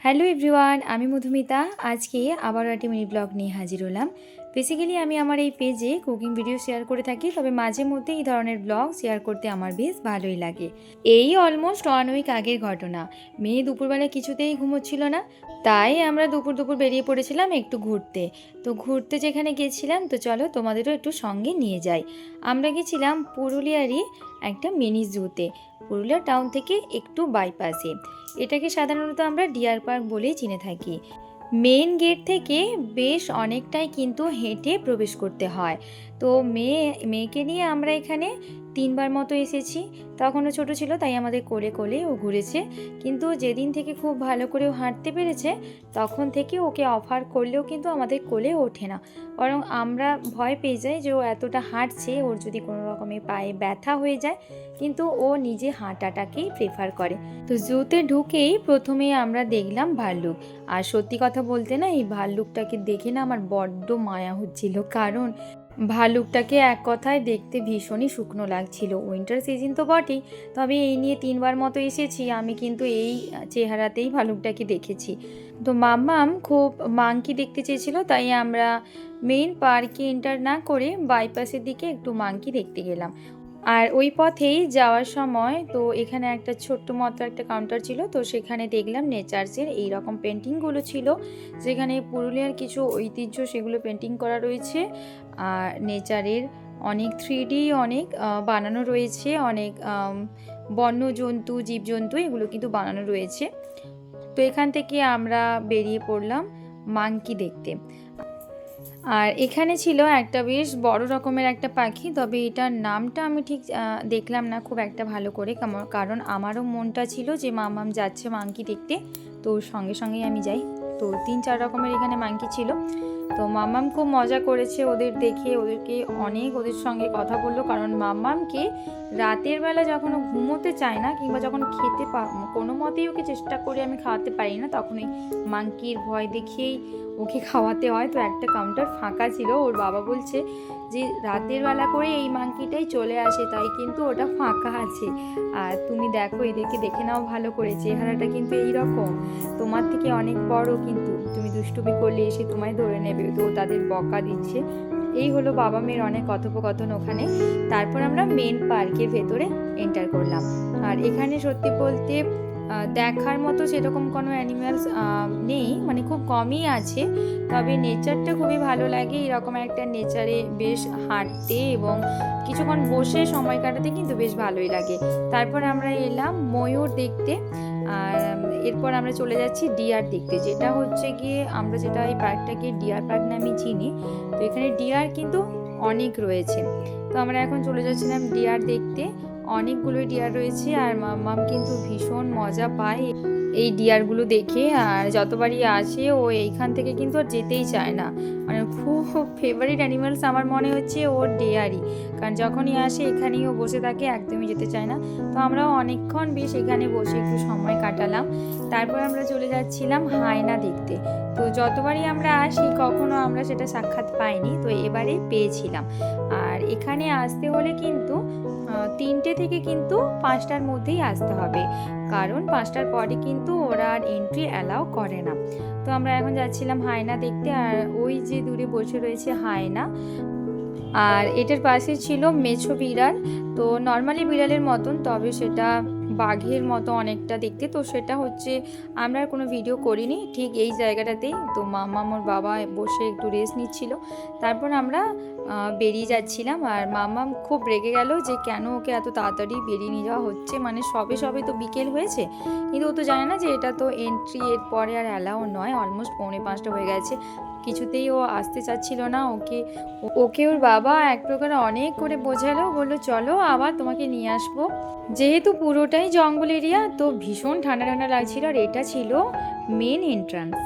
Hello everyone, আমি মধুমিতা। আজকে আবারও একটি মিনি ব্লগ নিয়ে হাজির হলাম। বেসিক্যালি আমি আমার এই পেজে কুকিং ভিডিও শেয়ার করে থাকি, তবে মাঝে মধ্যে এই ধরনের ব্লগ শেয়ার করতে আমার বেশ ভালোই লাগে। এই অলমোস্ট 1 উইক আগের ঘটনা। মেয়ে দুপুরবেলা কিছুতেই ঘুমোচ্ছিল না, তাই আমরা দুপুর বেরিয়ে পড়েছিলাম একটু ঘুরতে। তো ঘুরতে যেখানে গেছিলাম, তো চলো তোমাদেরও একটু সঙ্গে নিয়ে যাই। আমরা গেছিলাম পুরুলিয়ারই একটা মিনি জুতে, পুরুলিয়া টাউন থেকে একটু বাইপাসে। এটাকে সাধারণত আমরা ডিয়ার পার্ক বলেই চিনে থাকি। মেন গেট থেকে বেশ অনেকটাই কিন্তু হেঁটে প্রবেশ করতে হয়। তো মেয়েকে নিয়ে আমরা এখানে 3বার মতো এসেছি। তখনও ছোট ছিল, তাই আমাদের কোলে কোলে ও ঘুরেছে। কিন্তু যেদিন থেকে খুব ভালো করে ও হাঁটতে পেরেছে, তখন থেকে ওকে অফার করলেও কিন্তু আমাদের কোলে ওঠে না, বরং আমরা ভয় পেয়ে যাই যে ও এতটা হাঁটছে, ওর যদি কোনো রকমের পায়ে ব্যথা হয়ে যায়। কিন্তু ও নিজে হাঁটাটাকেই প্রেফার করে। তো জুতে ঢুকেই প্রথমে আমরা দেখলাম ভাল্লুক। আর সত্যি কথা বলতে না, এই ভাল্লুকটাকে দেখে না আমার বড্ড মায়া হচ্ছিল, কারণ ভাল্লুকটাকে এক কথায় দেখতে ভীষণই শুকনো লাগছিল। উইন্টার সিজন তো বটেই, তবে এই নিয়ে 3বার মতো এসেছি আমি, কিন্তু এই চেহারাতেই ভাল্লুকটাকে দেখেছি। তো মাম্মাম খুব মাংকি দেখতে চেয়েছিল, তাই আমরা মেইন পার্কে এন্টার না করে বাইপাসের দিকে একটু মাংকি দেখতে গেলাম। আর ওই পথেই যাওয়ার সময় তো এখানে একটা ছোট্ট মতো একটা কাউন্টার ছিল, তো সেখানে দেখলাম নেচার্সের এই রকম পেন্টিংগুলো ছিল, যেখানে পুরুলিয়ার কিছু ঐতিহ্য সেগুলো পেন্টিং করা রয়েছে। আর নেচারের অনেক 3D অনেক বানানো রয়েছে, অনেক বন্য জন্তু জীবজন্তু এগুলো কিন্তু বানানো রয়েছে। তো এখান থেকে আমরা বেরিয়ে পড়লাম মাংকি দেখতে। আর এখানে ছিল একটা বেশ বড় রকমের একটা পাখি, তবে এটার নামটা আমি ঠিক দেখলাম না খুব একটা ভালো করে, কারণ আমারও মনটা ছিল যে মামাম যাচ্ছে মাংকি দেখতে, তো সঙ্গে সঙ্গেই আমি যাই। তো 3-4 রকমের এখানে মাংকি ছিল। তো মাম্মাম খুব মজা করেছে ওদের দেখে, ওদের সঙ্গে কথা বললো, কারণ মাম্মামকে রাতের বেলা যখন ও ঘুমোতে চায় না, কিংবা যখন কোনো মতেই ওকে চেষ্টা করে আমি খাওয়াতে পারি না, তখন ওই মাংকির ভয় দেখিয়েই ওকে খাওয়াতে হয়। তো একটা কাউন্টার ফাঁকা ছিল, ওর বাবা বলছে যে রাতের বেলা করে এই মাংকিটাই চলে আসে, তাই কিন্তু ওটা ফাঁকা আছে। আর তুমি দেখো, এদেরকে দেখে নাও ভালো করে, চেহারাটা কিন্তু এইরকম, তোমার থেকে অনেক বড়, কিন্তু তুমি দুষ্টুমি করলে এসে তোমায় ধরে নেবে। তো তাদের বকা দিচ্ছে। এই হলো বাবা মেয়ের অনেক কথোপকথন ওখানে। তারপর আমরা মেন পার্কের ভেতরে এন্টার করলাম। আর এখানে সত্যি বলতে দেখার মতো সেরকম কোনো অ্যানিম্যালস নেই, মানে খুব কমই আছে। তবে নেচারটা খুবই ভালো লাগে, এরকম একটা নেচারে বেশ হাঁটতে এবং কিছুক্ষণ বসে সময় কাটাতে কিন্তু বেশ ভালোই লাগে। তারপর আমরা এলাম ময়ূর দেখতে। আর এরপর আমরা চলে যাচ্ছি ডিয়ার দেখতে, যেটা হচ্ছে গিয়ে আমরা যেটা এই পার্কটাকে ডিয়ার পার্ক নামে চিনি। তো এখানে ডিয়ার কিন্তু অনেক রয়েছে। তো আমরা এখন চলে যাচ্ছিলাম ডিয়ার দেখতে। অনেকগুলোই ডিয়ার রয়েছে, আর মাম্মাম কিন্তু ভীষণ মজা পায় এই ডিয়ারগুলো দেখে। আর যতবারই আসে ও এইখান থেকে কিন্তু আর যেতেই চায় না, মানে খুব ফেভারিট অ্যানিমালস আমার মনে হচ্ছে ওর ডিয়ারই, কারণ যখনই আসে এখানেই ও বসে থাকে, একদমই যেতে চায় না। তো আমরাও অনেকক্ষণ বেশ এখানে বসে একটু সময় কাটালাম। তারপর আমরা চলে যাচ্ছিলাম হায়না দেখতে। তো যতবারই আমরা আসি কখনো আমরা সেটা সাক্ষাৎ পাইনি, তো এবারে পেয়েছিলাম। আর এখানে আসতে হলে কিন্তু 3টে থেকে কিন্তু 5টার মধ্যেই আসতে হবে, কারণ 5টার পরে কিন্তু ওরা আর এন্ট্রি অ্যালাউ করে না। তো আমরা এখন যাচ্ছিলাম হায়না দেখতে। আর ওই যে দূরে বসে রয়েছে হায়না, আর এটার পাশে ছিল মেছো বিড়াল। তো নর্মালি বিড়ালের মতন, তবে সেটা বাঘের মতো অনেকটা দেখতে। তো সেটা হচ্ছে আমরা কোনো ভিডিও করিনি, ঠিক এই জায়গাটাতেই। তো মাম্মাম ওর বাবা বসে একটু রেস্ট নিচ্ছিল। তারপর আমরা বেরিয়ে যাচ্ছিলাম। আর মাম্মাম খুব রেগে গেল যে কেন ওকে এত তাড়াতাড়ি বেরিয়ে নিয়ে যাওয়া হচ্ছে, মানে সবে তো বিকেল হয়েছে, কিন্তু ও তো জানে না যে এটা তো এন্ট্রি এর পরে আর অ্যালাউ নয়। অলমোস্ট 4:45 হয়ে গেছে, কিছুতেই ও আসতে চাচ্ছিল না। ওকে ওর বাবা এক প্রকার অনেক করে বোঝালো, বললো চলো আবার তোমাকে নিয়ে আসবো। যেহেতু পুরোটাই জঙ্গল এরিয়া, তো ভীষণ ঠান্ডা ঠান্ডা লাগছিল। আর এটা ছিল মেন এন্ট্রান্স।